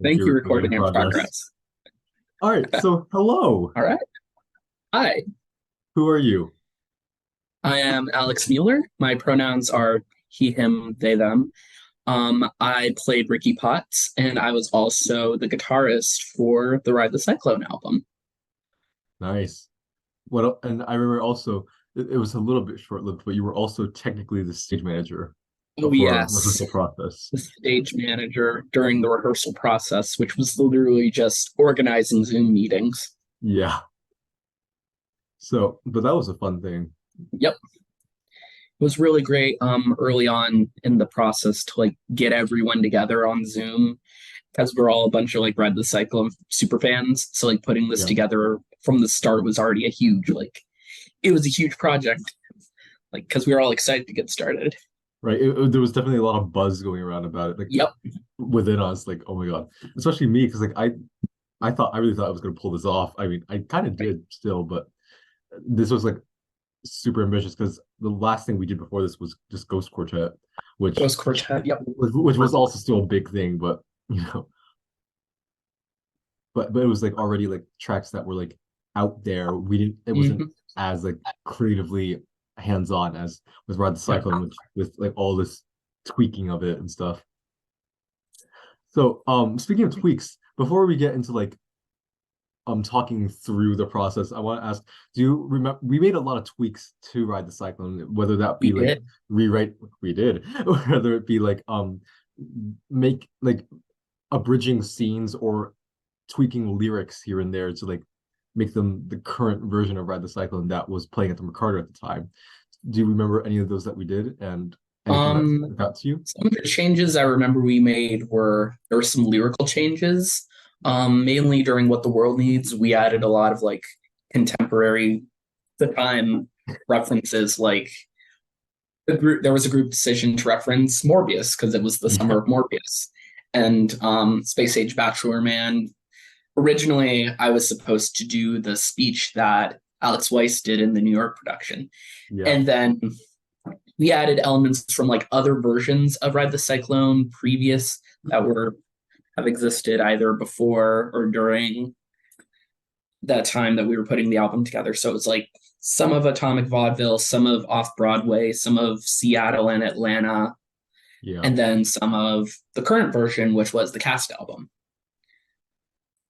Thank you, You're in recording in progress. progress. All right, so hello. All right. Hi, Who are you? I am Alex Mueller. My pronouns are he, him, they, them. I played Ricky Potts, and I was also the guitarist for the Ride the Cyclone album. Nice. What? And I remember also it was a little bit short-lived, but you were also technically the stage manager Oh, for yes, rehearsal process. the stage manager during the rehearsal process, which was literally just organizing Zoom meetings. Yeah. So, but that was a fun thing. Yep. It was really great early on in the process to like get everyone together on Zoom because we're all a bunch of like Red the Cyclone super fans. So like putting this Yeah. together from the start was already a huge like it was a huge project. Like because we were all excited to get started. Right. There was definitely a lot of buzz going around about it, like Yep. within us, like, oh my God. Especially me, because like I really thought I was gonna pull this off. I mean, I kind of did still, but this was like super ambitious because the last thing we did before this was just Ghost Quartet, which Ghost Quartet. Yep. was also still a big thing, but you know, but it was like already like tracks that were like out there. We didn't. It wasn't Mm-hmm. as like creatively hands-on as with Ride the Yep. Cyclone, which with like all this tweaking of it and stuff. So, speaking of tweaks, before we get into like talking through the process, I want to ask, do you remember we made a lot of tweaks to Ride the Cyclone, whether that We be like did. rewrite we did, whether it be like make like abridging scenes or tweaking lyrics here and there to like make them the current version of Ride the Cyclone that was playing at the Mercator at the time. Do you remember any of those that we did and anything that Um got to you? some of the changes I remember we made were there were some lyrical changes. Mainly during What the World Needs, we added a lot of like contemporary the time references like there was a group decision to reference Morbius because it was the summer Yeah. of Morbius and Space Age Bachelor Man. Originally, I was supposed to do the speech that Alex Weiss did in the New York production, Yeah. and then we added elements from like other versions of Ride the Cyclone previous that were have existed either before or during that time that we were putting the album together. So it was like some of Atomic Vaudeville, some of Off Broadway, some of Seattle and Atlanta, Yeah. and then some of the current version, which was the cast album.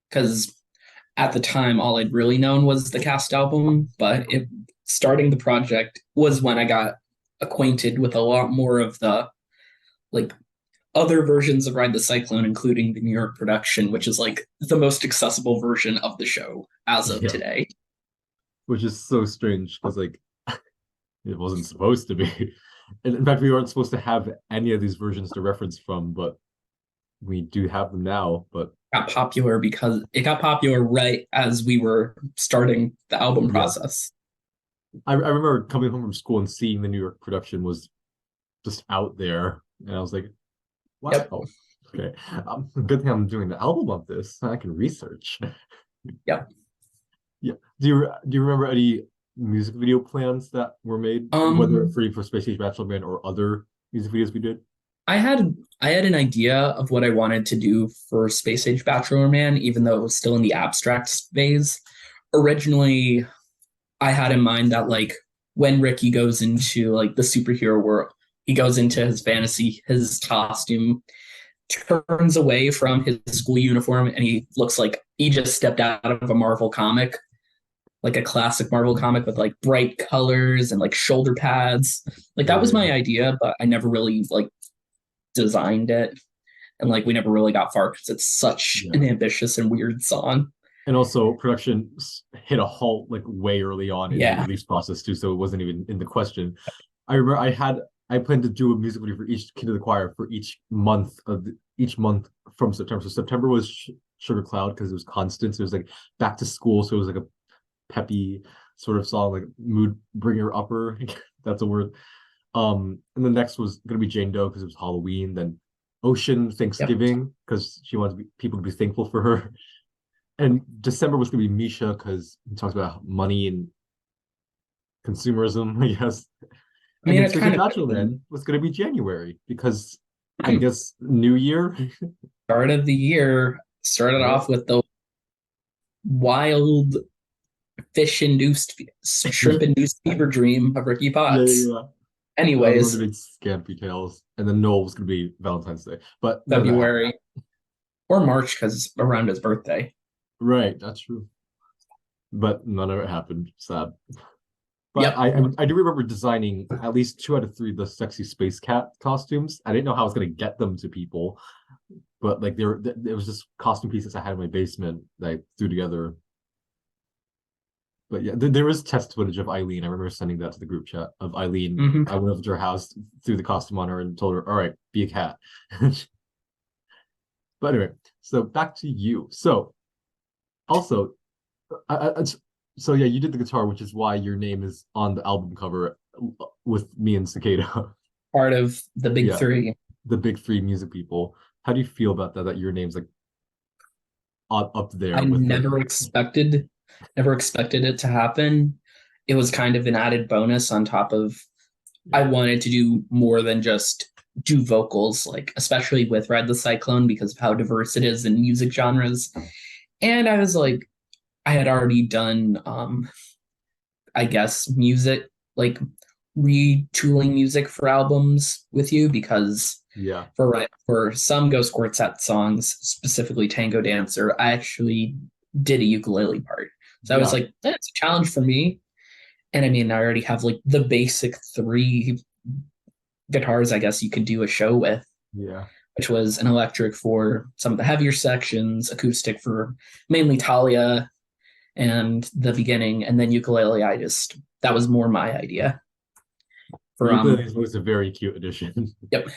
Because at the time, all I'd really known was the cast album, but starting the project was when I got acquainted with a lot more of the like other versions of Ride the Cyclone, including the New York production, which is like the most accessible version of the show as of Yeah. today. Which is so strange because like it wasn't supposed to be. And in fact, we weren't supposed to have any of these versions to reference from, but we do have them now. But Got popular because it got popular right as we were starting the album yeah, process. I remember coming home from school and seeing the New York production was just out there, and I was like, Yep. wow, okay, good thing I'm doing the album of this. I can research. Yep. Yeah. Do you remember any music video plans that were made, whether Um, for Space Age Bachelor Band or other music videos we did? I had an idea of what I wanted to do for Space Age Bachelor Man, even though it was still in the abstract phase. Originally, I had in mind that like when Ricky goes into like the superhero world, he goes into his fantasy, his costume turns away from his school uniform and he looks like he just stepped out of a Marvel comic, like a classic Marvel comic with like bright colors and like shoulder pads. Like that was Yeah. my idea, but I never really like designed it. And like we never really got far because it's such Yeah. an ambitious and weird song. And also production hit a halt like way early on in the Yeah. release process too, so it wasn't even in the question. I remember I planned to do a music video for each kid of the choir for each month from September. So September was Sugar Cloud because it was constant. So it was like back to school, so it was like a peppy sort of song, like mood bringer upper. That's a word. And the next was gonna be Jane Doe because it was Halloween. Then Ocean Yep. Thanksgiving because she wanted people to be thankful for her. And December was gonna be Misha because he talks about money and consumerism, I guess. I And mean, then it Space Age kind of Bachelor fits in. Man was gonna be January because I guess New Year. Start of the year started Yeah. off with the wild fish induced, shrimp induced fever dream of Ricky Yeah, yeah, Potts. yeah. I was going to Anyways, make Scampy Tales, and then Noel was going to be Valentine's Day, but none of that happened. February or March because around his birthday. Right, that's true. But none of it happened. Sad. But Yep. I do remember designing at least two out of three of the sexy space cat costumes. I didn't know how I was going to get them to people, but like there was just costume pieces I had in my basement that I threw together. But yeah, there was test footage of Eileen. I remember sending that to the group chat of Eileen. Mm-hmm. I went over to her house, threw the costume on her, and told her, "All right, be a cat." But anyway, so back to you. So also, so yeah, you did the guitar, which is why your name is on the album cover with me and Cicada. Part of the big Yeah, three. the big three music people. How do you feel about that? That your name's like up I there with like, never expected it to happen. It was kind of an added bonus on top of I yeah, wanted to do more than just do vocals, like especially with Ride the Cyclone because of how diverse it is in music genres. And I was like, I had already done I guess music like retooling music for albums with you because yeah, for some Ghost Quartet songs, specifically Tango Dancer, I actually did a ukulele part. So I was yeah, like, that's a challenge for me. And I mean, I already have like the basic three guitars I guess you could do a show with, yeah. which was an electric for some of the heavier sections, acoustic for mainly Talia and the beginning, and then ukulele. That was more my idea The for ukulele was a very cute addition. yep.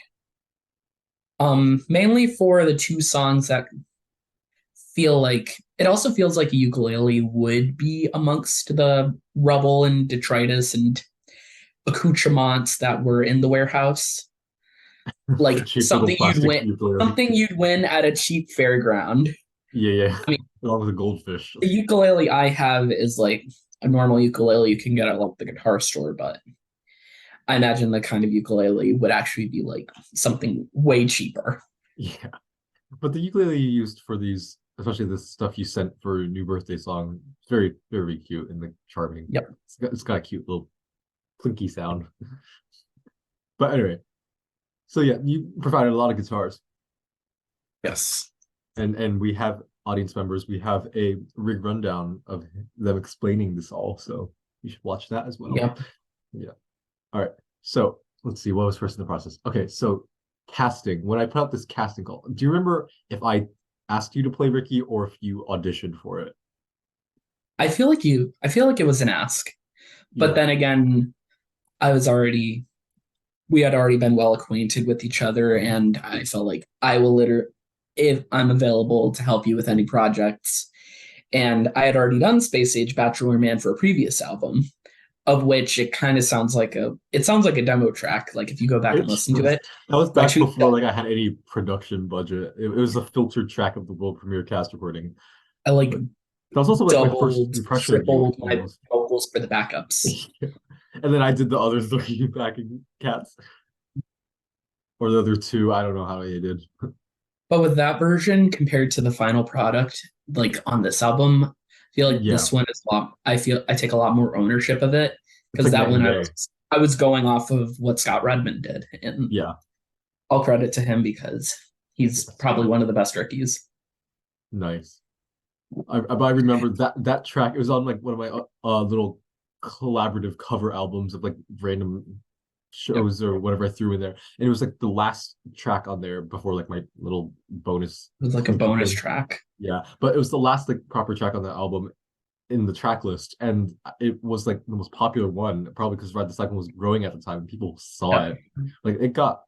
Mainly for the two songs that feel like it also feels like a ukulele would be amongst the rubble and detritus and accoutrements that were in the warehouse. The Like cheap little plastic ukulele. something you'd win at a cheap fairground. Yeah, yeah. I mean, Along with a goldfish. the ukulele I have is like a normal ukulele you can get at like the guitar store, but I imagine the kind of ukulele would actually be like something way cheaper. Yeah. But the ukulele you used for these, especially the stuff you sent for a new birthday song, it's very, very cute and like charming. Yep. It's got a cute little plinky sound. But anyway, so yeah, you provided a lot of guitars, Yes. and we have audience members. We have a rig rundown of them explaining this all, so you should watch that as well. Yep. Yeah. All right. So let's see what was first in the process. Okay, so casting. When I put out this casting call, do you remember if I asked you to play Ricky or if you auditioned for it? I feel like it was an ask. But Yeah. then again, I was already we had already been well acquainted with each other and I felt like I will literally if I'm available to help you with any projects. And I had already done Space Age Bachelor Man for a previous album, of which it sounds like a demo track. Like if you go back and It's listen to it, that was which back before like I had any production budget. It was a filtered track of the world premiere cast recording. I like But that was also like my first doubled, impression of you tripled my almost. vocals for the backups. And then I did the other three backing cats. Or the other two, I don't know how I did. But with that version compared to the final product, like on this album, I feel like Yeah. this one is a lot. I feel I take a lot more ownership of it It's because like that night one and day. I was going off of what Scott Redmond did, and Yeah. all credit to him because he's Yes. probably one of the best rookies. Nice. I remember that track. It was on like one of my little collaborative cover albums of like random Yep, shows or whatever I threw in there, and it was like the last track on there before like my little bonus it was like a clinky bonus thing. track. Yeah, but it was the last like proper track on the album in the track list, and it was like the most popular one, probably because Ride the Cyclone was growing at the time and people saw Yep. it. Like it got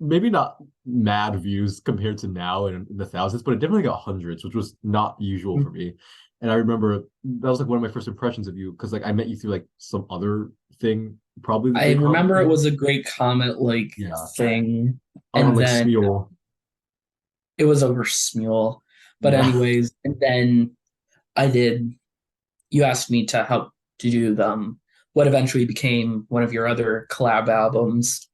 maybe not mad views compared to now in the thousands, but it definitely got hundreds, which was not usual for me. And I remember that was like one of my first impressions of you because like I met you through like some other thing, probably the I Great Comet remember it thing. was a great comet like Yeah, thing, on and like then Smule. it was over Smule. But Yeah, anyways, and then I did. You asked me to help to do what eventually became one of your other collab albums,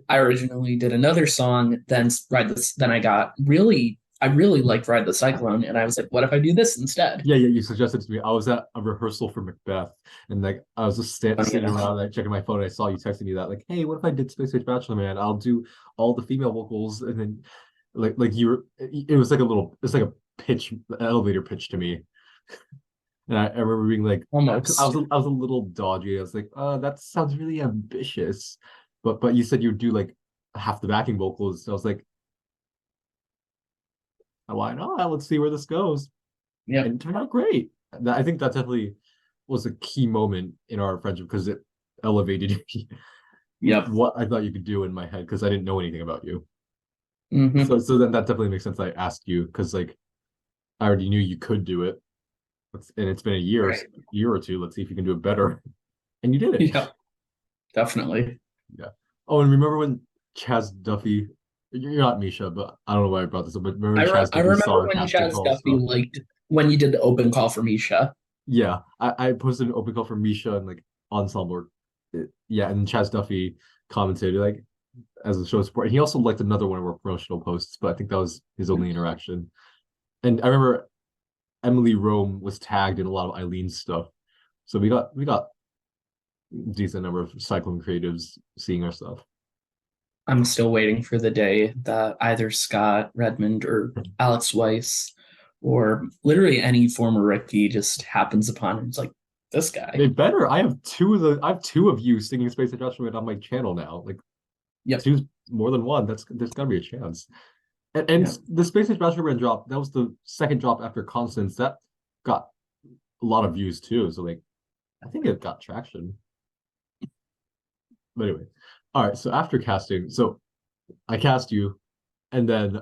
I originally did another song, then Ride this. Then I really liked Ride the Cyclone, and I was like, what if I do this instead? Yeah, you suggested it to me. I was at a rehearsal for Macbeth, and like I was just Funny sitting enough. around, like checking my phone. And I saw you texting me that, like, "Hey, what if I did Space Age Bachelor Man? I'll do all the female vocals." And then, like you were, it was like it's like a pitch, elevator pitch to me. And I remember being like, 'cause Almost. I was a little dodgy. I was like, that sounds really ambitious." But you said you'd do like half the backing vocals. So I was like, why not? Let's see where this goes. And Yep. it turned out great. I think that definitely was a key moment in our friendship because it elevated Yep. what I thought you could do in my head because I didn't know anything about you. Hmm. So then that definitely makes sense. I asked you because like I already knew you could do it, and it's been a Right. year or two. Let's see if you can do it better, and you did it. Yeah, definitely. Yeah. Oh, and remember when Chaz Duffy? You're not Misha, but I don't know why I brought this up. But remember Chaz I Duffy saw remember our when casting Chaz call Duffy stuff? liked when you did the open call for Misha. Yeah, I posted an open call for Misha and like ensemble. Yeah, and Chaz Duffy commented like as a show support. He also liked another one of our promotional posts, but I think that was his only interaction. And I remember Emily Rome was tagged in a lot of Eileen's stuff, so we got decent number of Cyclone creatives seeing our stuff. I'm still waiting for the day that either Scott Redmond or Alex Weiss or literally any former Ricky just happens upon him. It's like, this They guy. better. I have two of you singing Space Adjustment on my channel now. Like Yep. two's more than one. There's gotta be a chance. And Yep. the Space Age Master Brand drop, that was the second drop after Constance. That got a lot of views too. So like I think it got traction. But anyway. All right. So after casting, so I cast you and then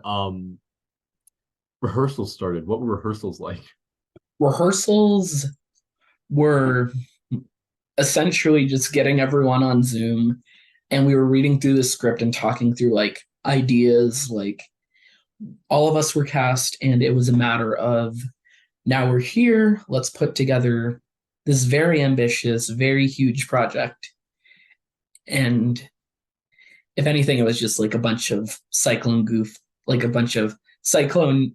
rehearsals started. What were rehearsals like? Rehearsals were essentially just getting everyone on Zoom and we were reading through the script and talking through like ideas. Like all of us were cast, and it was a matter of now we're here. Let's put together this very ambitious, very huge project. And if anything, it was just like a bunch of Cyclone goof, like a bunch of Cyclone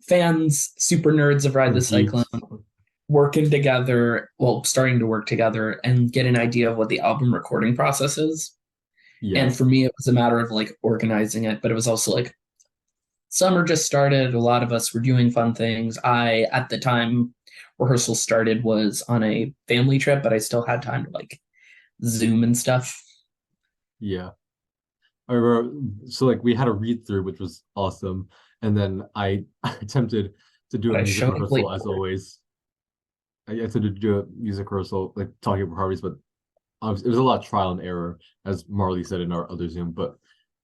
fans, super nerds of Ride the Cyclone, Geeks. working together, well, starting to work together and get an idea of what the album recording process is. Yeah. And for me, it was a matter of like organizing it, but it was also like summer just started. A lot of us were doing fun things. I, at the time rehearsal started, was on a family trip, but I still had time to like Zoom and stuff. Yeah. I remember so like we had a read through which was awesome. And then I attempted to do a But I music showed up late rehearsal as for it. always. I attempted to do a music rehearsal, like talking about harmonies, but it was a lot of trial and error, as Marley said in our other Zoom. But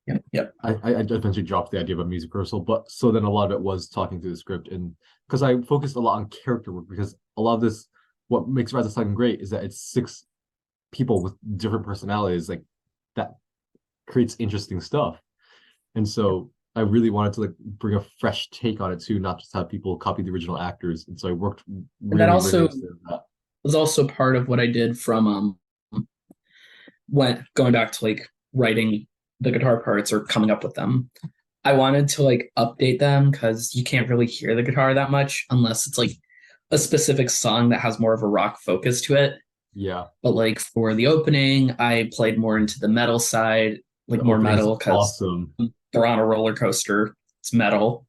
Yep, yep. I eventually dropped the idea of a music rehearsal. But so then a lot of it was talking through the script, and because I focused a lot on character work, because a lot of this, what makes Rise of Cycling great is that it's six people with different personalities, like that creates interesting stuff. And so I really wanted to like bring a fresh take on it too, not just have people copy the original actors. And so I worked And that really also rigorously on that. was also part of what I did from when going back to like writing the guitar parts or coming up with them. I wanted to like update them because you can't really hear the guitar that much unless it's like a specific song that has more of a rock focus to it. Yeah. But like for the opening, I played more into the metal side, like The more opening's metal because awesome. they're on a roller coaster. It's metal.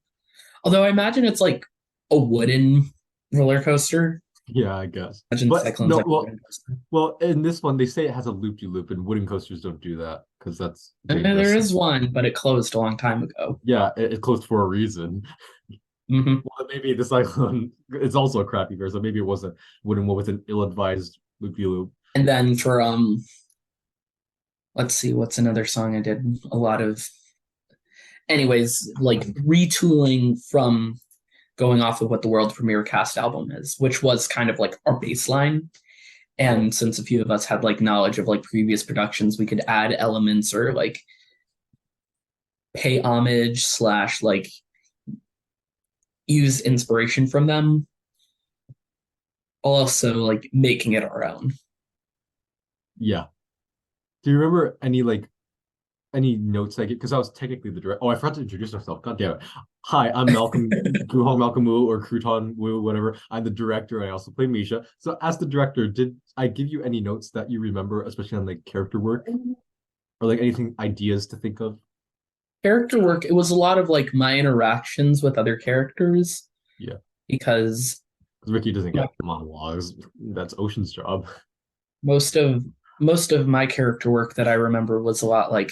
Although I imagine it's like a wooden roller coaster. Yeah, I guess. I imagine But Cyclone's no, like a wooden coaster. well, in this one they say it has a loop de loop, and wooden coasters don't do that because that's And there dangerous. is one, but it closed a long time ago. Yeah, it closed for a reason. Hmm. Well, maybe the cyclone it's also a crappy version. Maybe it was a wooden one with an ill-advised loop de loop. And then for let's see, what's another song I did a lot of. Anyways, like retooling from going off of what the world premiere cast album is, which was kind of like our baseline. Yeah. And since a few of us had like knowledge of like previous productions, we could add elements or like pay homage slash like use inspiration from them, also like making it our own. Yeah. Do you remember any like any notes I get, because I was technically the director. Oh, I forgot to introduce myself. God damn it. Hi, I'm Malcolm Gu Hong, Malcolm Wu, or Crouton Wu, whatever. I'm the director. I also play Mischa. So as the director, did I give you any notes that you remember, especially on like character work, or like anything ideas to think of? Character work, it was a lot of like my interactions with other characters Yeah, because because Ricky doesn't get monologues. That's Ocean's job. most of most of my character work that I remember was a lot like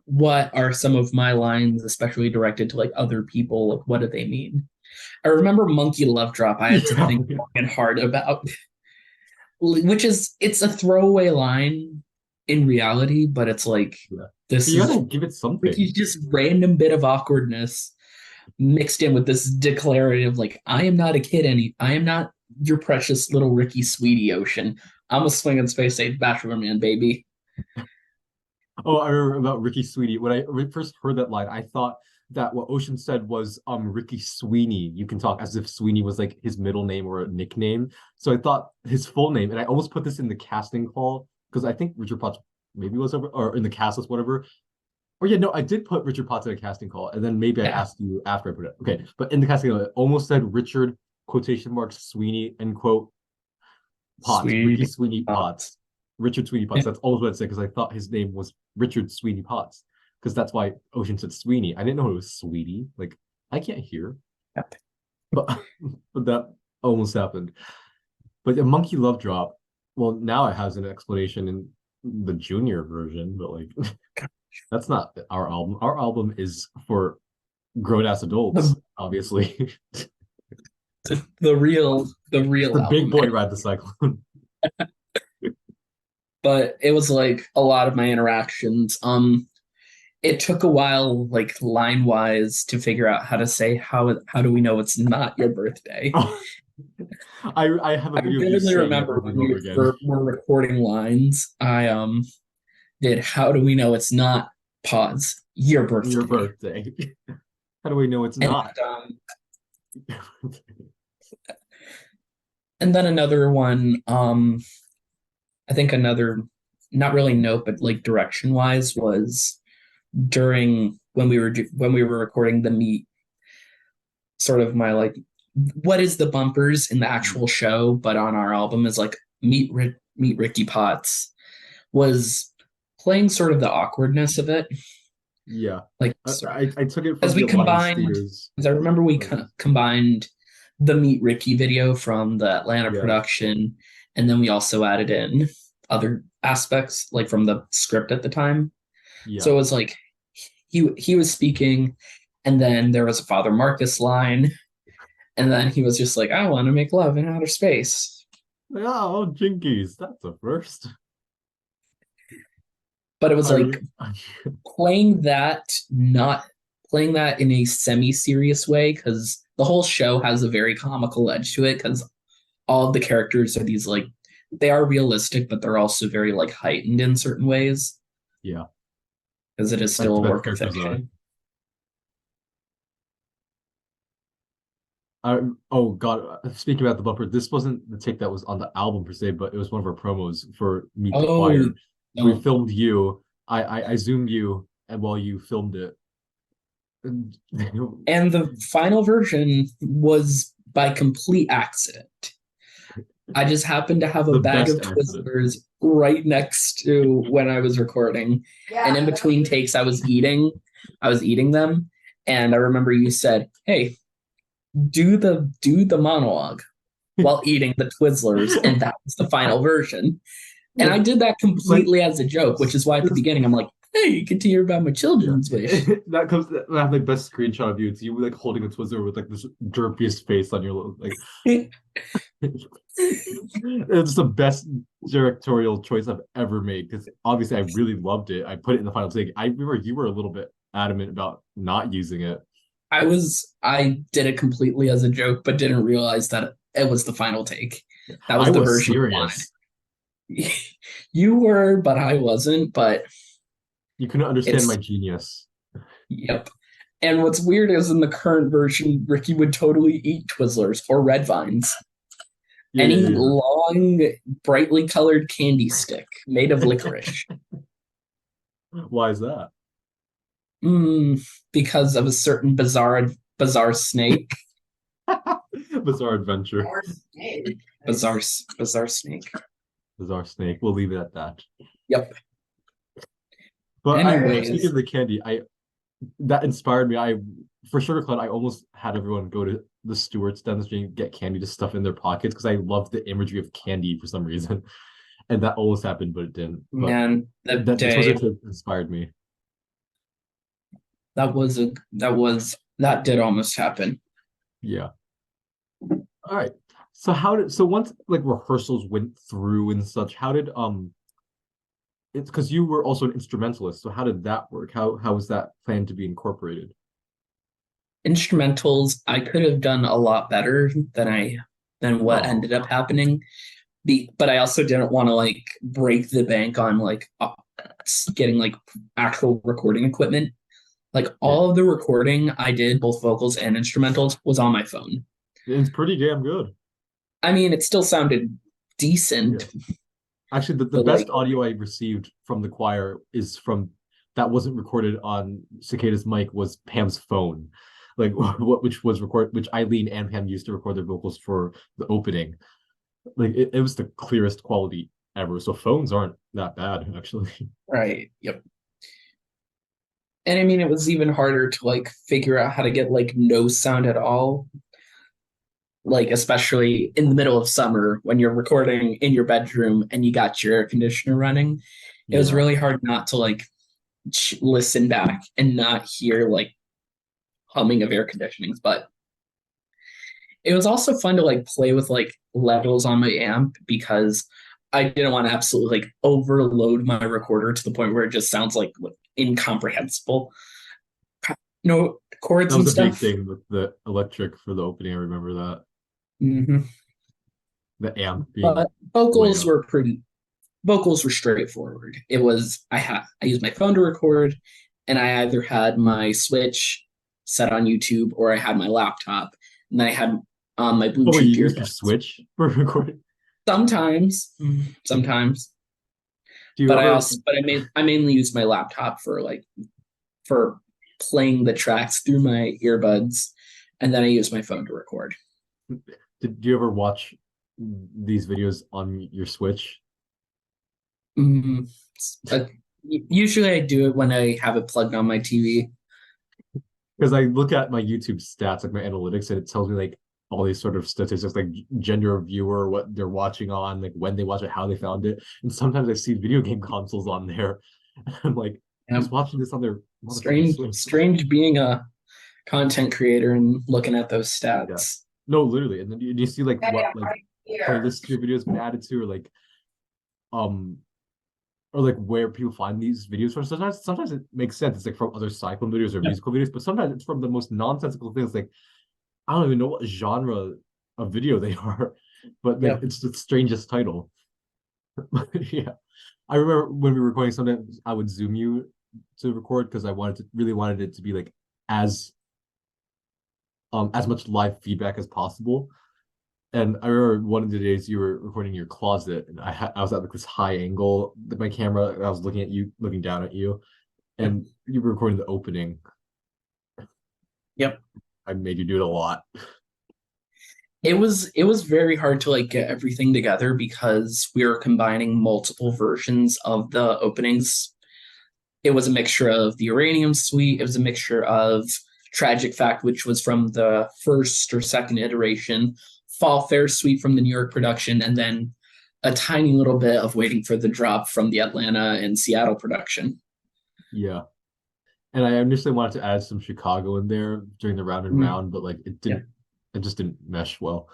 what are some of my lines, especially directed to like other people, like what do they mean? I remember Monkey Love Drop. I had to Yeah, think long and hard about, which is it's a throwaway line in reality, but it's like yeah. this You is gotta give it Ricky's something. just random bit of awkwardness mixed in with this declarative, like, I am not a kid I am not your precious little Ricky Sweetie Ocean. I'm a swinging space age bachelor man, baby. Oh, I remember about Ricky Sweeney. When I first heard that line, I thought that what Ocean said was Ricky Sweeney. You can talk as if Sweeney was like his middle name or a nickname. So I thought his full name, and I almost put this in the casting call because I think Richard Potts maybe was over or in the cast list, whatever. Or yeah, no, I did put Richard Potts in a casting call, and then maybe I Yeah. asked you after I put it. Okay, but in the casting call, it almost said Richard quotation marks Sweeney end quote Potts, Ricky Sweetie. Sweeney Potts, Richard Sweeney Potts. Yeah. That's almost what I said because I thought his name was Richard Sweeney Potts because that's why Ocean said Sweeney. I didn't know it was Sweetie. Like I can't hear, but but that almost happened. But the Monkey Love Drop. Well, now it has an explanation in the junior version, but like that's not our album. Our album is for grown ass adults, The, obviously. the real For Big album. Boy Ride the Cyclone. But it was like a lot of my interactions. It took a while, like line wise, to figure out how to say how do we know it's not your birthday. I have a I video of you vividly saying it remember over when and over we again. were recording lines. I did how do we know it's not pause your Your birthday. birthday. How do we know it's And not? and then another one, I think another not really note, but like direction wise was during when we were recording the meet, sort of my like what is the bumpers in the actual show, but on our album is like meet Ricky Potts was playing sort of the awkwardness of it, Yeah. like I took it as from we the Alliance combined, Theaters. as I remember we Like, combined the Meet Ricky video from the Atlanta yeah. production, and then we also added in other aspects like from the script at the time. Yeah. So it was like he was speaking, and then there was a Father Marcus line, and then he was just like, I want to make love in outer space. Oh, Jinkies. That's a first. But it was I, like playing that, not playing that in a semi-serious way, because the whole show has a very comical edge to it, because all of the characters are these like they are realistic, but they're also very like heightened in certain ways, yeah. because it is Like still the a best work of characters are. fiction. Oh God, speaking about the bumper, this wasn't the take that was on the album per se, but it was one of our promos for Meet the Oh, Choir. We no. filmed you. I zoomed you, and while you filmed it, And the final version was by complete accident. I just happened to have a the bag best of accident. Twizzlers right next to when I was recording. And in between takes I was eating them. And I remember you said, "Hey, do the monologue while eating the Twizzlers," and that was the final version. And I did that Like completely as a joke, which is why at the beginning I'm like, "Hey, you can hear about my yeah, children's wish." that comes. I have the best screenshot of you. It's you like holding a Twizzler with like this derpiest face on your like. It's the best directorial choice I've ever made because obviously I really loved it. I put it in the final take. I remember you were a little bit adamant about not using it. I did it completely as a joke, but didn't realize that it was the final take. That I was the was version you wanted. serious. You were, but I wasn't. But You couldn't understand my it's genius. yep. And what's weird is in the current version, Ricky would totally eat Twizzlers or Red Vines. Yeah, Any yeah, yeah. long, brightly colored candy stick made of licorice. Why is that? Because of a certain bizarre snake. Bizarre adventure. Bizarre snake. Bizarre snake. We'll leave it at that. Yep. But speaking Anyways, of the candy, I that inspired me. I for Sugar Cloud, I almost had everyone go to the Stewart's demonstration and get candy to stuff in their pockets because I love the imagery of candy for some reason. And that almost happened, but it didn't. But man, that that this was day, it that inspired me. that did almost happen. Yeah. All right. So once like rehearsals went through and such, how did it's because you were also an instrumentalist, so how did that work? How was that planned to be incorporated? Instrumentals, I could have done a lot better than what Oh, ended up happening. But I also didn't want to like break the bank on like getting like actual recording equipment. Like yeah. all of the recording I did, both vocals and instrumentals, was on my phone. It's pretty damn good. I mean, it still sounded Yeah. decent, Actually, the but best like, audio I received from the choir is from that wasn't recorded on Cicada's mic was Pam's phone. Like what which was record which Eileen and Pam used to record their vocals for the opening. Like it was the clearest quality ever. So phones aren't that bad, actually. right, yep. And I mean, it was even harder to like figure out how to get like no sound at all. Like, especially in the middle of summer when you're recording in your bedroom and you got your air conditioner running, it was Yeah. really hard not to like listen back and not hear like humming of air conditionings. But it was also fun to like play with like levels on my amp because I didn't want to absolutely like overload my recorder to the point where it just sounds like incomprehensible. No chords That and was a big stuff. thing with the electric for the opening. I remember that. Hmm. The amp being But way up. vocals were straightforward. It was I used my phone to record, and I either had my Switch set on YouTube or I had my laptop, and then I had my Oh wait, Bluetooth you used your earbuds. Switch for recording? Sometimes, Do you but ever I mainly use my laptop for like for playing the tracks through my earbuds, and then I use my phone to record. did you ever watch these videos on your Switch? Mm, uh, Usually, I do it when I have it plugged on my TV. Because I look at my YouTube stats, like my analytics, and it tells me like all these sort of statistics, like gender of viewer, what they're watching on, like when they watch it, how they found it. And sometimes I see video game consoles on there. I'm like, Yeah. who's watching this on their motherfucking Strange, Switch? strange being a content creator and looking at those Yeah. stats. No, literally. And then you see like what like playlists your videos been added to, um or like where people find these videos from. Sometimes it makes sense. It's like from other Cyclone videos or Yeah. musical videos, but sometimes it's from the most nonsensical things. Like I don't even know what genre of video they are, but like Yep. it's the strangest title. Yeah. I remember when we were recording, sometimes I would zoom you to record because I really wanted it to be like as as much live feedback as possible. And I remember one of the days you were recording in your closet, and I was at like this high angle with my camera, and I was looking at you, looking down at you, Yep. and you were recording the opening. Yep. I made you do it a lot. It was very hard to like get everything together because we were combining multiple versions of the openings. It was a mixture of the Uranium Suite. It was a mixture of Tragic Fact, which was from the first or second iteration, Fall Fair Suite from the New York production, and then a tiny little bit of Waiting for the Drop from the Atlanta and Seattle production. Yeah. And I initially wanted to add some Chicago in there during the round and Mm, round, but like yeah. it just didn't mesh well.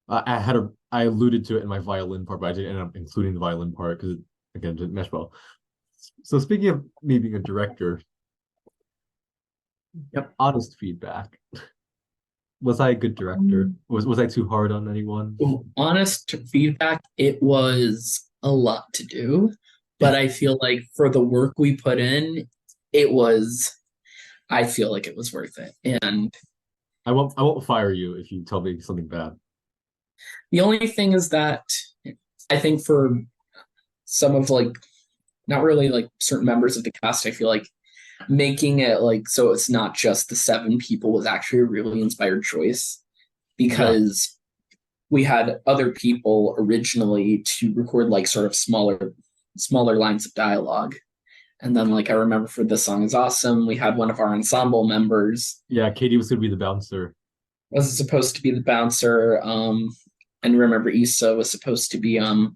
I alluded to it in my violin part, but I didn't end up including the violin part because it again didn't mesh well. So speaking of me being a director, Yep. honest feedback. Was I a good director? Was I too hard on anyone? Honest feedback, it was a lot to do, but I feel like for the work we put in, it was, I feel like it was worth it. And I won't fire you if you tell me something bad. the only thing is that I think for some of like, not really like certain members of the cast, I feel like making it like so it's not just the seven people was actually a really inspired choice Yeah. because we had other people originally to record like sort of smaller lines of dialogue. And then like I remember for This Song Is Awesome, we had one of our ensemble members Yeah, Katie was gonna be the bouncer. was supposed to be the bouncer. And remember Issa was supposed to be the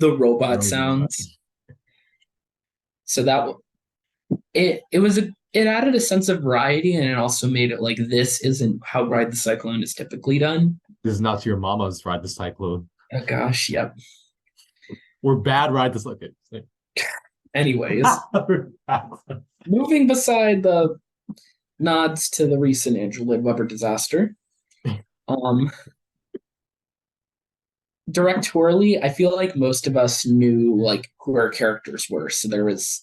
robot Robot. sounds. So that it was it added a sense of variety and it also made it like this isn't how Ride the Cyclone is typically done. This is not your mama's Ride the Cyclone. Oh gosh, yep. We're bad Ride the Cyclone. Okay. Anyways, moving beside the nods to the recent Andrew Lloyd Webber disaster. Um, directorially, I feel like most of us knew like who our characters were. So there was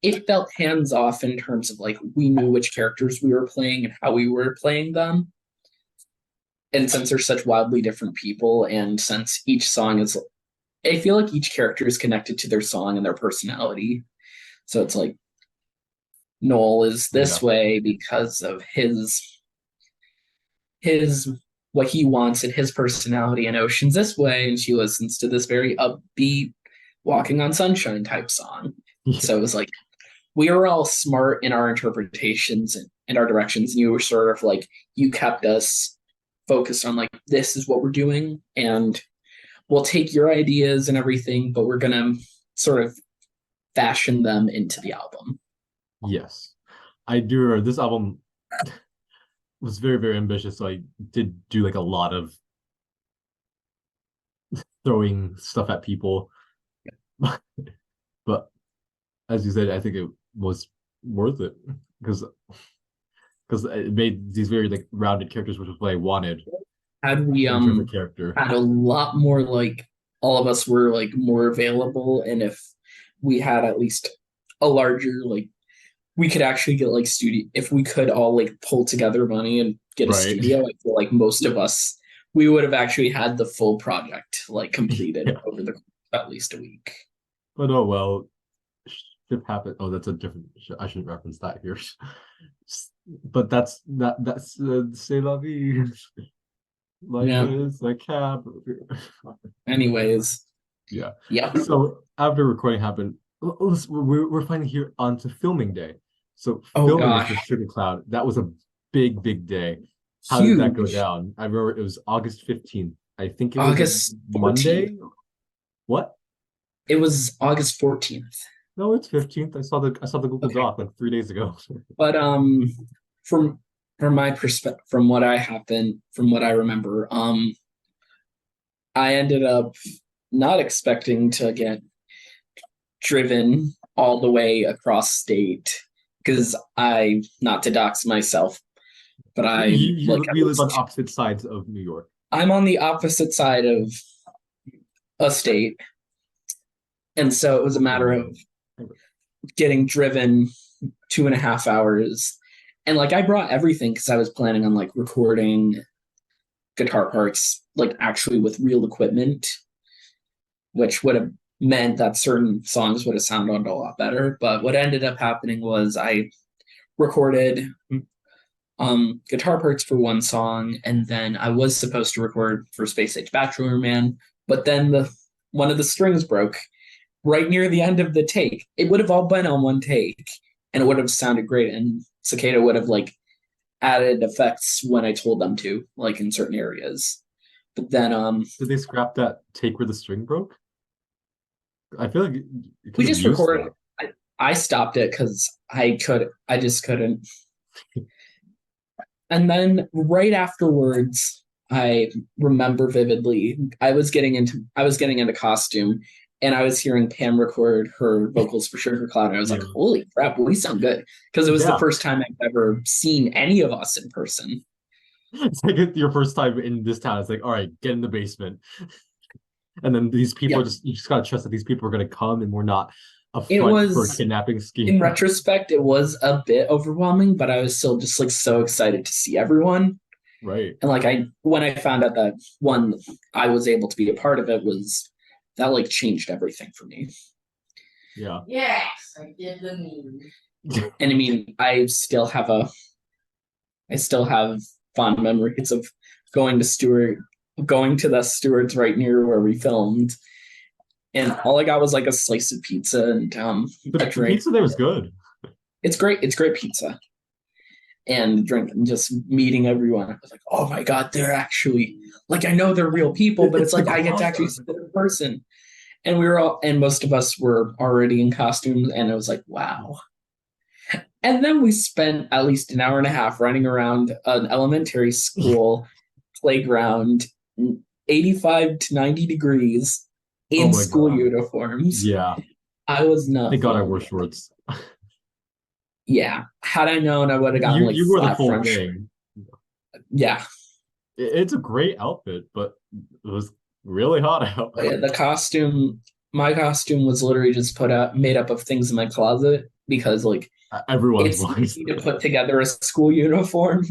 it felt hands off in terms of like we knew which characters we were playing and how we were playing them. And since they're such wildly different people, and since each song is, I feel like each character is connected to their song and their personality. So it's like Noel is Yeah. this way because of his what he wants and his personality, and Ocean's this way, and she listens to this very upbeat Walking on Sunshine type song. Yeah. So it was like we were all smart in our interpretations and our directions, and you were sort of like you kept us focused on like this is what we're doing, and we'll take your ideas and everything, but we're gonna sort of fashion them into the album. Yes. I do remember this album was very, very ambitious. So I did do like a lot of throwing stuff at people. But as you said, I think it was worth it because it made these very like rounded characters, which is what I wanted Had we in terms of character. had a lot more like all of us were like more available, and if we had at least a larger like we could actually get like studio if we could all like pull together money and get a Right. studio, I feel like most of us we would have actually had the full project like completed Yeah. over the at least a week. But oh well, ship happened. Oh, that's a different. I shouldn't reference that here. But that's c'est la vie. Life Yeah. is a cab. Anyways, Yeah. yep. So after recording happened, we're finally here onto filming day. So Oh filming for gosh, Sugar Cloud, that was a big, big day. How did that go huge. down? I remember it was August 15th. I think it was a August 14th. Monday. What? It was August 14th. No, it's 15th. I saw the Google Okay. Doc like 3 days ago. But from from my perspective, from what I remember, I ended up not expecting to get driven all the way across state because I, not to dox myself, but I'm like at We live on least opposite sides of New York. I'm on the opposite side of a state, and so it was a matter of getting driven 2.5 hours. And like I brought everything because I was planning on like recording guitar parts like actually with real equipment, which would have meant that certain songs would have sounded a lot better. But what ended up happening was I recorded guitar parts for one song, and then I was supposed to record for Space Age Bachelor Man, but then one of the strings broke right near the end of the take. It would have all been on one take, and it would have sounded great. And Cicada would have like added effects when I told them to, like in certain areas. But then Did they scrap that take where the string broke? I feel like you we could have just used recorded. that. I stopped it because I just couldn't. And then right afterwards, I remember vividly, I was getting into costume, and I was hearing Pam record her vocals for Sugar Cloud, and I was like, Yeah. holy crap, we sound good. Because it was the Yeah. first time I've ever seen any of us in person. It's like your first time in this town. It's like, all right, get in the basement. And then these people Yep. you just gotta trust that these people are gonna come and we're not a It front for a was kidnapping in scheme. retrospect, it was a bit overwhelming, but I was still just like so excited to see everyone. Right. And like when I found out that one I was able to be a part of it was that like changed everything for me. Yeah. Yes, I did the meme. And I mean, I still have fond memories of going to Stewart, going to the Stewart's right near where we filmed, and all I got was like a slice of pizza and The, a the drink. pizza there was good. It's great. It's great pizza and drink and just meeting everyone. I was like, oh my god, they're actually like I know they're real people, but It's it's the like I get to actually see the person. And we were all, and most of us were already in costumes, and it was like, wow. And then we spent at least an hour and a half running around an elementary school playground, 85 to 90 degrees Oh in my school god. uniforms. Yeah. I was not Thank God I feeling wore it. shorts. Yeah. Had I known, I would have gotten like You wore the flat full front. thing. Yeah. It's a great outfit, but it was really hot out. But yeah. The costume, my costume was literally just put up, made up of things in my closet because like Everyone's it's was. easy to put together a school uniform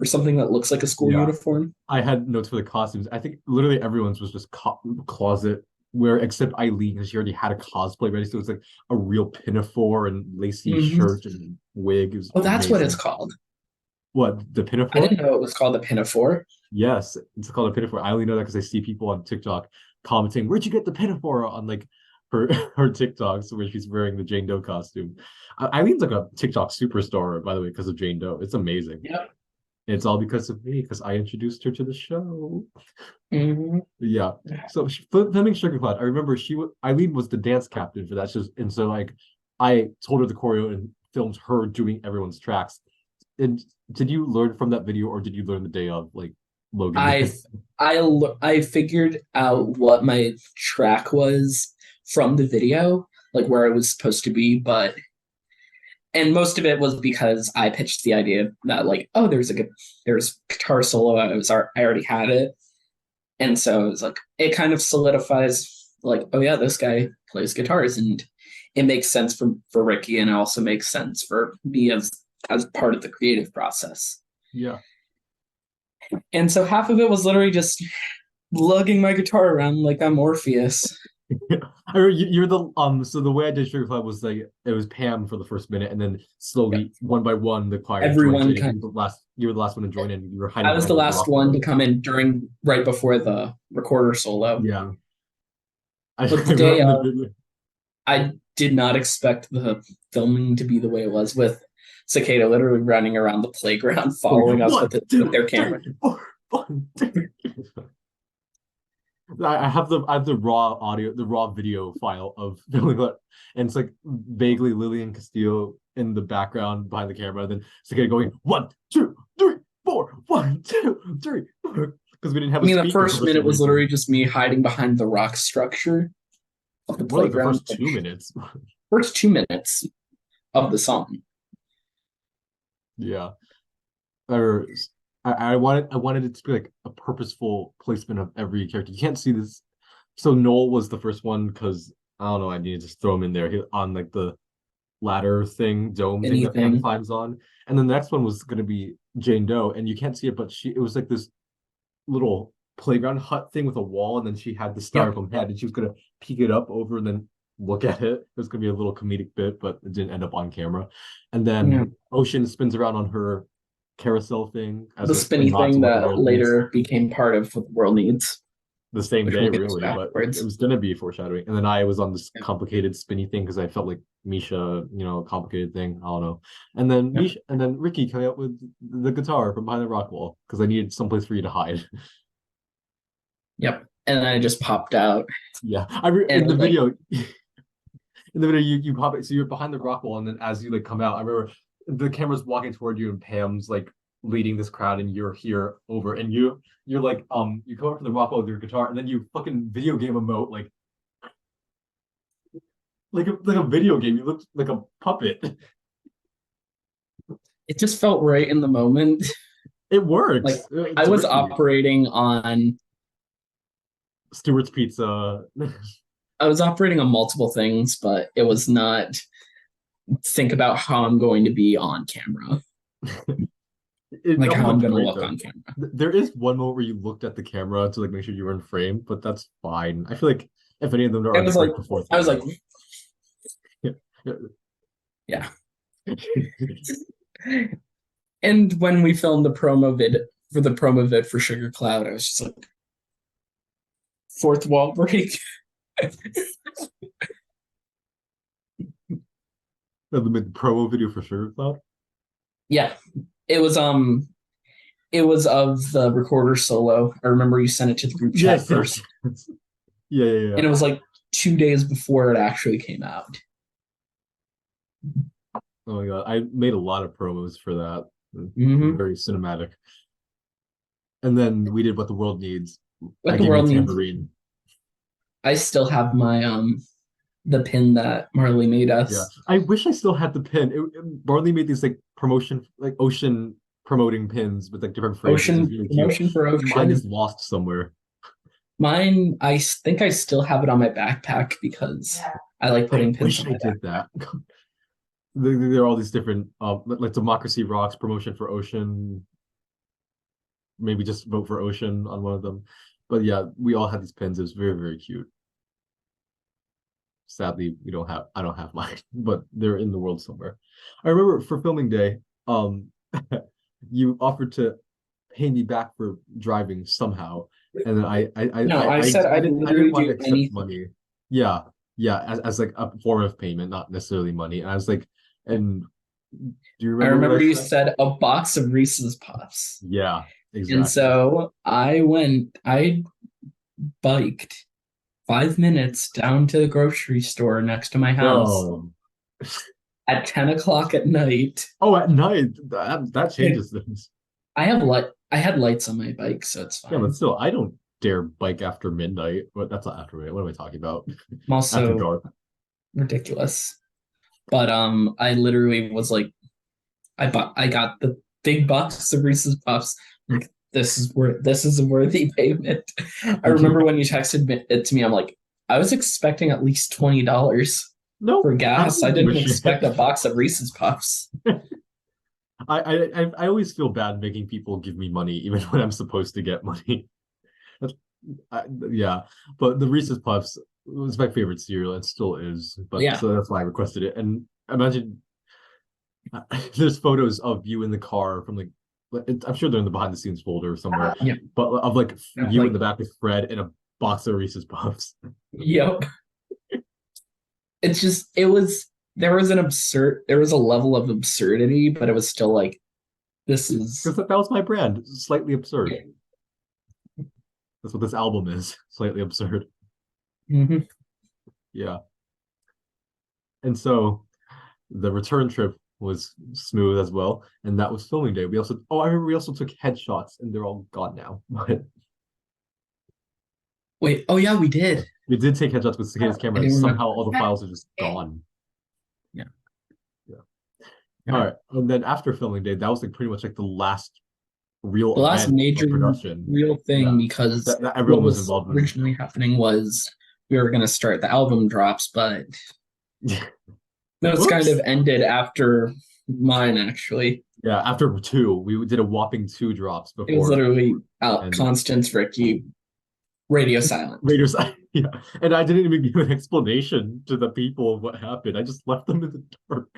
or something that looks like a school Yeah. uniform. I had notes for the costumes. I think literally everyone's was just closet where except Eileen because she already had a cosplay ready. So it's like a real pinafore and lacy Mm-hmm. shirt and wig. It was Oh, that's what it's amazing. called. What, the I pinafore? didn't know it was called a pinafore. Yes, it's called a pinafore. I only know that because I see people on TikTok commenting, "Where'd you get the pinafore?" on like her her TikToks where she's wearing the Jane Doe costume. Eileen's like a TikTok superstar, by the way, because of Jane Doe. It's amazing. Yep. It's all because of me, because I introduced her to the show. Mm-hmm. Yeah. So filming Sugar Cloud, I remember Eileen was the dance captain for that. And so like I told her the choreo and filmed her doing everyone's tracks. And did you learn from that video, or did you learn the day of like Logan I did? I figured out what my track was from the video, like where I was supposed to be, but and most of it was because I pitched the idea that like, oh, there's guitar solo. I already had it, and so it was like it kind of solidifies like, oh yeah, this guy plays guitars, and it makes sense for Ricky, and it also makes sense for me as part of the creative process. Yeah. And so half of it was literally just lugging my guitar around like I'm Orpheus. You're the so the way I did Sugar Cloud was like it was Pam for the first minute, and then Yep. slowly one by one the choir joined Everyone in. kind You were the last one to join in. You were I hiding was the behind the last rock one to wall. come in during right before the recorder solo. Yeah. But I the day remember the of, video. I did not expect the filming to be the way it was with Cicada literally running around the playground Going, following us one, with two, their three, camera. four, one, two. I have the raw audio, the raw video file of filming that, and it's like vaguely Lillian Castillo in the background behind the camera, then Cicada going 1, 2, 3, 4, 1, 2, 3, 4, because we didn't have I a mean, the speaker first for some minute was reason. literally just me hiding behind the rock structure of the More like the playground. first 2 minutes. First 2 minutes of the song. Yeah. Or I wanted it to be like a purposeful placement of every character. You can't see this. So Noel was the first one because I don't know, I needed to just throw him in there on like the ladder thing, dome thing that Pam Anything. climbs on. And then the next one was gonna be Jane Doe, and you can't see it, but it was like this little playground hut thing with a wall, and then she had the Yep. styrofoam head, and she was gonna peek it up over and then look at it. It was gonna be a little comedic bit, but it didn't end up on camera. And Yeah. then Ocean spins around on her carousel thing as The a spinny nod to thing what the that world needs later became part of what the world needs, the same which day, we'll get to really, but it afterwards. was gonna be foreshadowing. And then I was on this Yeah. complicated spinny thing because I felt like Misha, complicated thing. I don't know. And then Yeah. Misha and then Ricky came out with the guitar from behind the rock wall because I needed someplace for you to hide. Yep. And then I just popped out. Yeah. And like, In the video you pop it, so you're behind the rock wall, and then as you like come out, I remember the camera's walking toward you and Pam's like leading this crowd and you're here over and you're like you come over to the rock wall with your guitar and then you fucking video game emote like a video game. You look like a puppet. it just felt right in the moment. It Like works. I It's was Ricky. operating on Stewart's Pizza. multiple things, but it was not think about how I'm going to be on camera, like That one how I'm looked going to great look though. on camera. There is one moment where you looked at the camera to like make sure you were in frame, but that's fine. I feel like if any of them are It on was like break before I was like, filming. Yeah. yeah. And when we filmed the promo vid for Sugar Cloud, I was just like, fourth wall break. The promo video for Sugar Cloud. Yeah, it was it was of the recorder solo. I remember you sent it to the group chat Yes, yes, first, yes. Yeah, yeah, yeah. and it was like 2 days before it actually came out. Oh my God, I made a lot of promos for that. Mm-hmm. Very cinematic. And then we did What the World Needs. What I the gave you world needs. Tambourine. I still have my the pin that Marley made Yeah, us. I wish I still had the pin. Barley made these like promotion, like ocean promoting pins with like different phrases. It's Ocean really cute. promotion for Mine is Ocean. lost somewhere. Mine, think I still have it on my backpack because I like I putting pins wish on I my back. did that. There are all these different, like Democracy Rocks promotion for Ocean. Maybe just vote for Ocean on one of them. But yeah, we all had these pins. It was very, very cute. Sadly, I don't have mine, but they're in the world somewhere. I remember for filming day, um, you offered to pay me back for driving somehow, and then No, I said I I'd didn't literally want to do accept anything. money. Yeah, yeah, as like a form of payment, not necessarily money. And I was like, and do you I remember what I remember you said? said a box of Reese's Puffs. Yeah, And exactly. so I biked 5 minutes down to the grocery store next to my house No. at 10 o'clock at night. Oh, at night, that changes things. I had lights on my bike, so it's Yeah, but fine. still, I don't dare bike after midnight. But that's not after midnight. What am I talking about? I'm After also dark. ridiculous. But I literally was like, I got the big box of Reese's Puffs. Like, this is a worthy payment. I remember when you texted it to me, I'm like, I was expecting at least $20 for Nope, I gas. I don't give a didn't shit. expect a box of Reese's Puffs. I always feel bad making people give me money even when I'm supposed to get money. That's, yeah, but the Reese's Puffs was my favorite cereal and still is. But Yeah. so that's why I requested it. And imagine there's photos of you in the car from like I'm sure they're in the behind the scenes folder somewhere, Yeah. but of like you in Like, the back with Fred and a box of Reese's Puffs. yep. It's just there was a level of absurdity, but it was still like, this is Because that was my brand, slightly absurd. That's what this album is, slightly absurd. Mhm. Yeah. And so the return trip was smooth as well, and that was filming day. I remember we also took headshots, and they're all gone now. But Wait, oh yeah, we did. we did take headshots with Cicada's I camera, and didn't remember. somehow all the files are just gone. Yeah. Yeah. All All right. right, and then after filming day, that was like pretty much like the last The real last event major of production. real thing, Yeah, because that what everyone was was involved in. originally happening was we were going to start the album drops, but those kind Oops. of ended after mine, actually. Yeah, after two, we did a whopping two drops It was before, literally out and Constance, Ricky, radio silent. Raiders. Yeah, and I didn't even give an explanation to the people of what happened. I just left them in the dark.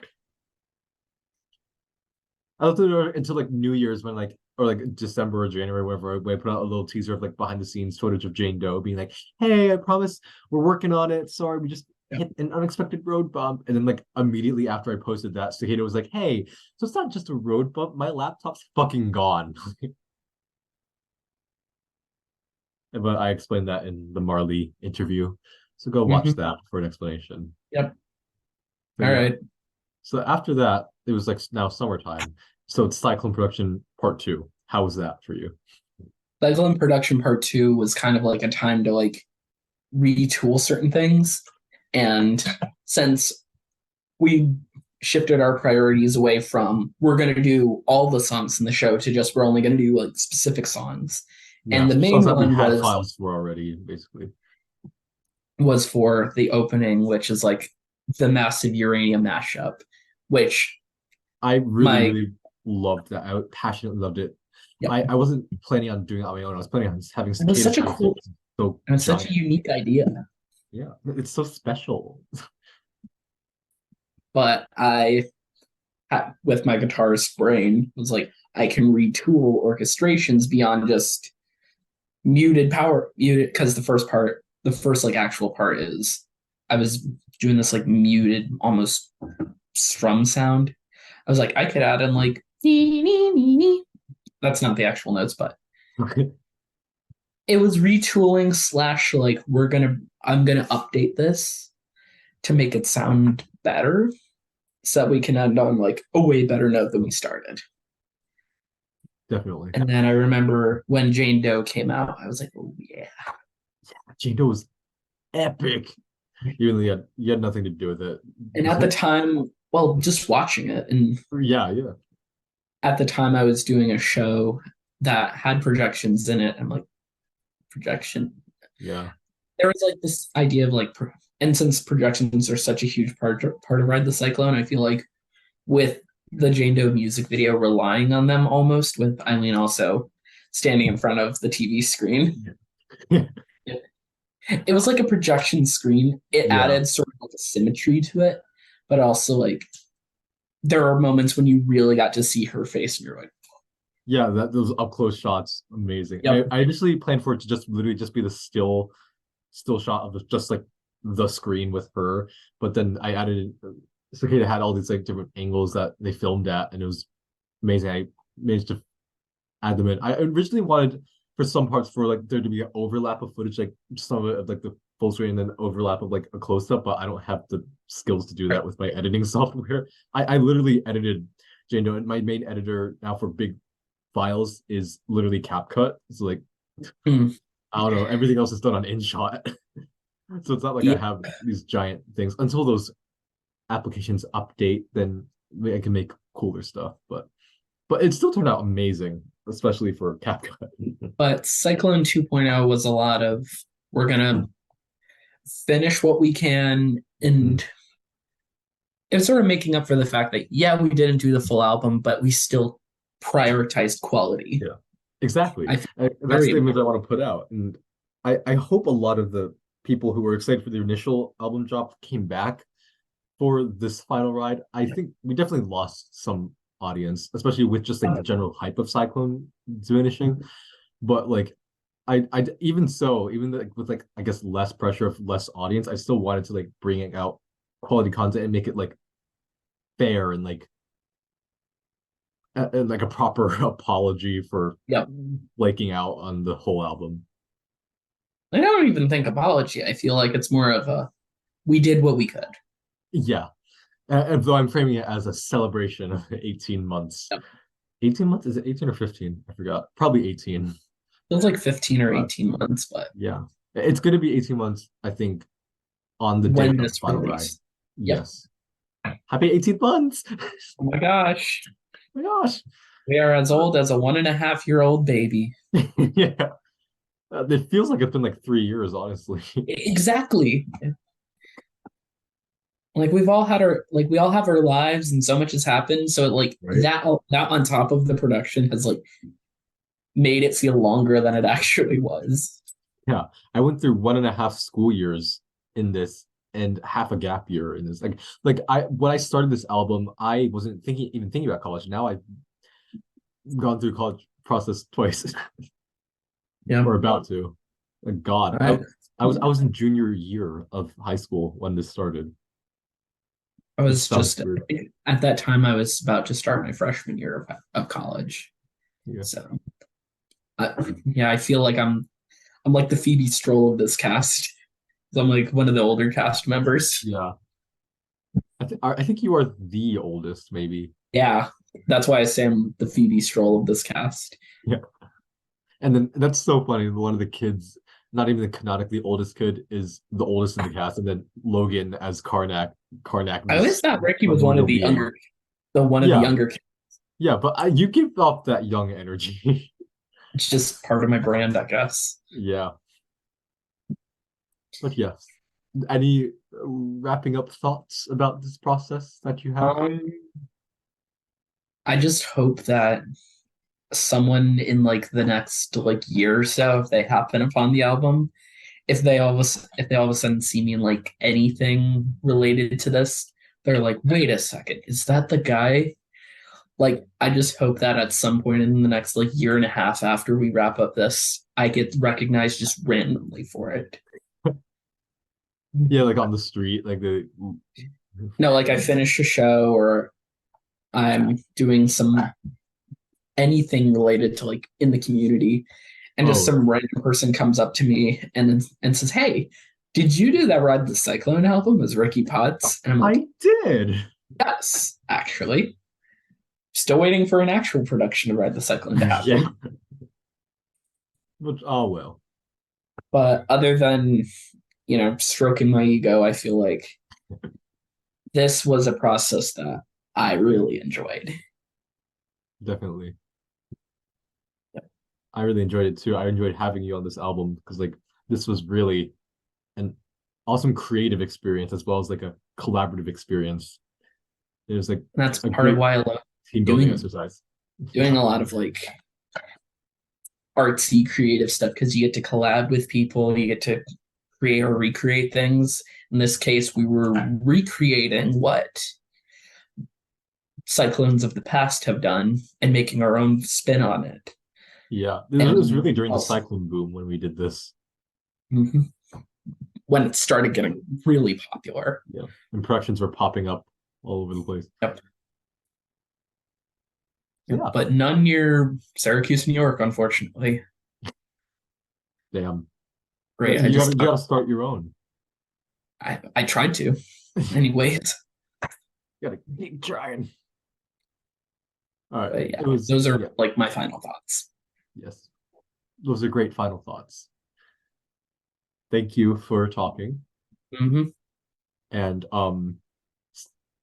I left them until like New Year's when like or like December or January, whenever I put out a little teaser of like behind the scenes footage of Jane Doe being like, "Hey, I promise we're working on it. Sorry, we just Yeah. hit an unexpected road bump." And then like immediately after I posted that, Sahida was like, "Hey, so it's not just a road bump. My laptop's fucking gone." But I explained that in the Marley interview. So go watch Mm-hmm. that for an explanation. Yep. But All yeah. right. So after that, it was like now summertime. So it's Cyclone Production Part Two. How was that for you? Cyclone Production Part 2 was kind of like a time to like retool certain things. And since we shifted our priorities away from we're going to do all the songs in the show to just we're only going to do like specific songs. Yeah, And the songs main that we one had files for already, basically. was for the opening, which is like the massive uranium mashup, which I really, my really loved that. I passionately loved it. yep. I wasn't planning on doing it on my own. I was planning on having It was cicadas such a voice it. cool So it was such giant. a unique idea. Yeah, it's so special. But with my guitarist brain was like, I can retool orchestrations beyond just muted, because the first like actual part is I was doing this like muted almost strum sound. I was like, I could add in like that's not the actual notes, but Okay. it was retooling slash like I'm gonna update this to make it sound better so that we can end on like a way better note than we started. Definitely. And then I remember when Jane Doe came out, I was like, oh yeah. Jane Doe was epic. Even though you had nothing to do with it. And at the time, well, just watching it, and Yeah, yeah. at the time I was doing a show that had projections in it. I'm like, projection. Yeah. There was like this idea of like, and since projections are such a huge part of Ride the Cyclone, I feel like with the Jane Doe music video relying on them almost, with Eileen also standing in front of the TV screen. Yeah. It was like a projection screen. It Yeah. added sort of like a symmetry to it, but also like there are moments when you really got to see her face and you're like, Yeah, those up close shots, amazing. yep. I initially planned for it to just literally just be the still shot of just like the screen with her, but then I added Cicada had all these like different angles that they filmed at, and it was amazing. I managed to add them in. I originally wanted for some parts for like there to be an overlap of footage, like some of it of like the full screen and then overlap of like a close up, but I don't have the skills to do that with my editing software. I literally edited Jane Doe, and my main editor now for big files is literally CapCut. It's like Mm. I don't know, everything else is done on InShot. So it's not like I Yeah, have these giant things until those applications update, then I can make cooler stuff. But it still turned out amazing, especially for CapCut. but Cyclone 2.0 was a lot of we're gonna finish what we can, Mhm. and it's sort of making up for the fact that yeah, we didn't do the full album, but we still prioritized quality. Yeah, exactly. I think That's very the image I important. want to put out, and I hope a lot of the people who were excited for the initial album drop came back for this final ride. I think we definitely lost some audience, especially with just like the general hype of Cyclone diminishing. But like, I even so, even like with like I guess less pressure of less audience, I still wanted to like bring out quality content and make it like fair and like a proper apology for Yep. flaking out on the whole album. I don't even think apology. I feel like it's more of a we did what we could. Yeah, and though I'm framing it as a celebration of 18 months. Yep. 18 months? Is it 18 or 15? I forgot. Probably 18. Feels like 15 or But 18 months, but yeah, it's going to be 18 months, I think, on the day when of the this final ride. release. Yep. Yes. Happy 18 months. Oh my gosh. Oh my gosh. We are as old as a 1.5-year-old baby. Yeah. It feels like it's been like 3 years, honestly. Exactly. Like we all have our lives and so much has happened. So like Right. that on top of the production has like made it feel longer than it actually was. Yeah. I went through 1.5 school years in this and half a gap year in this. Like I when I started this album, I wasn't even thinking about college. Now I've gone through college process twice Yeah. or about to. Like God, I, I was in junior year of high school when this started. I It was sounds just weird. at that time I was about to start my freshman year of college. Yeah. So yeah, I feel like I'm like the Phoebe Stroll of this cast. I'm like one of the older cast members. Yeah. I think you are the oldest, maybe. Yeah, that's why I say I'm the Phoebe Stroll of this cast. Yeah. And then that's so funny. One of the kids, not even the canonically oldest kid, is the oldest in the cast, and then Logan as Karnak. Karnak, I always this thought Ricky was primordial being. one of the Yeah, younger kids. yeah, but you give off that young energy. It's just part of my brand, I guess. Yeah, but yes. Any wrapping up thoughts about this process that you have? Um, I just hope that someone in like the next like year or so, if they happen upon the album, if they all of a sudden see me in like anything related to this, they're like, wait a second, is that the guy like I just hope that at some point in the next like year and a half after we wrap up this, I get recognized just randomly for it. Yeah, like on the street, like the No, like I finish a show or I'm doing some anything related to like in the community, and just oh, some random person comes up to me and says, "Hey, did you do that Ride the Cyclone album as Ricky Potts?" And I'm like, I did. "Yes, actually." Still waiting for an actual production of Ride the Cyclone to Yeah. happen. But oh well. But other than, stroking my ego, I feel like this was a process that I really enjoyed. Definitely. I really enjoyed it too. I enjoyed having you on this album because like this was really an awesome creative experience as well as like a collaborative experience. It was like And that's a part of great why I love team building doing exercise. doing a lot of like artsy creative stuff, because you get to collab with people, you get to create or recreate things. In this case, we were recreating what cyclones of the past have done and making our own spin on it. Yeah, it was And really during the also, cyclone boom when we did this. mhm, when it started getting really popular. Yeah, impressions were popping up all over the place. Yep. So, Yep. yeah, But none near Syracuse, New York, unfortunately. damn. Great. You gotta start your own. I tried to. Anyways. You gotta keep trying. All right, But yeah, it was those are yeah, like my final thoughts. yes. Those are great final thoughts. Thank you for talking, Mm-hmm. and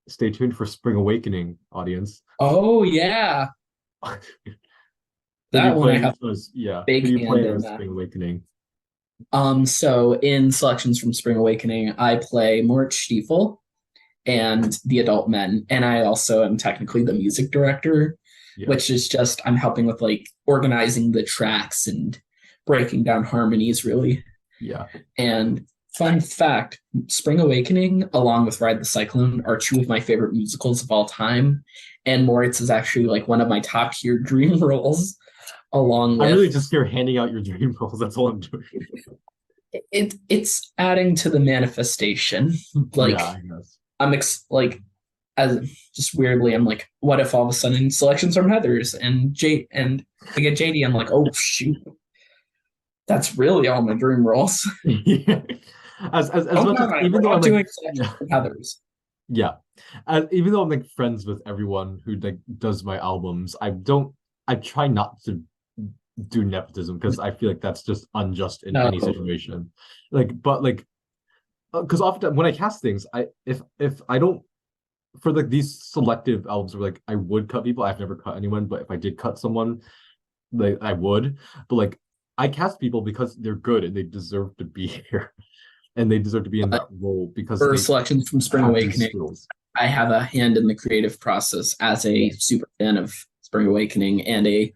stay tuned for Spring Awakening, audience. Oh yeah. Who do you That one I play have as? Yeah, who do big you hand play in as that. Spring Awakening? So in selections from Spring Awakening, I play Mort Stiefel and the adult men. And I also am technically the music director, Yeah, which is just I'm helping with like organizing the tracks and breaking down harmonies really. yeah. And fun fact, Spring Awakening, along with Ride the Cyclone, are two of my favorite musicals of all time. And Moritz is actually like one of my top tier dream roles, along I'm really with just here handing out your dream roles. That's all I'm doing. it's adding to the manifestation. Yeah, Like I guess. like as just weirdly, I'm like, what if all of a sudden selections from Heather's and and I get JD, I'm like, oh shoot, that's really all my dream roles. Yeah. As Oh much no, as even we're though I'm not like doing selections yeah from Heather's. yeah, even though I'm like friends with everyone who like does my albums, I try not to do nepotism because I feel like that's just unjust in No, any situation. Like, but like, because often when I cast things, if I don't for like these selective albums where like I would cut people, I've never cut anyone, but if I did cut someone, like I would. But like I cast people because they're good and they deserve to be here, and they deserve to be in but that role because for they selections from Spring have these Awakening, skills. I have a hand in the creative process as a Yes. super fan of Spring Awakening and a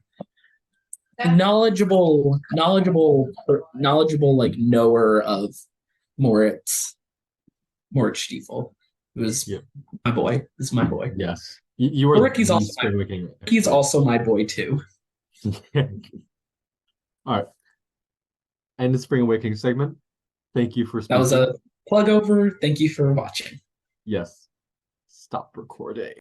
knowledgeable like knower of Moritz Moritz Stiefel, who is Yeah. my boy. This is my boy. Yes. You are But Ricky's the also my Spring Awakening Ricky's expert. also my boy too. All right. And the Spring Awakening segment. Thank you for That was speaking. a plug over. Thank you for watching. Yes. Stop recording.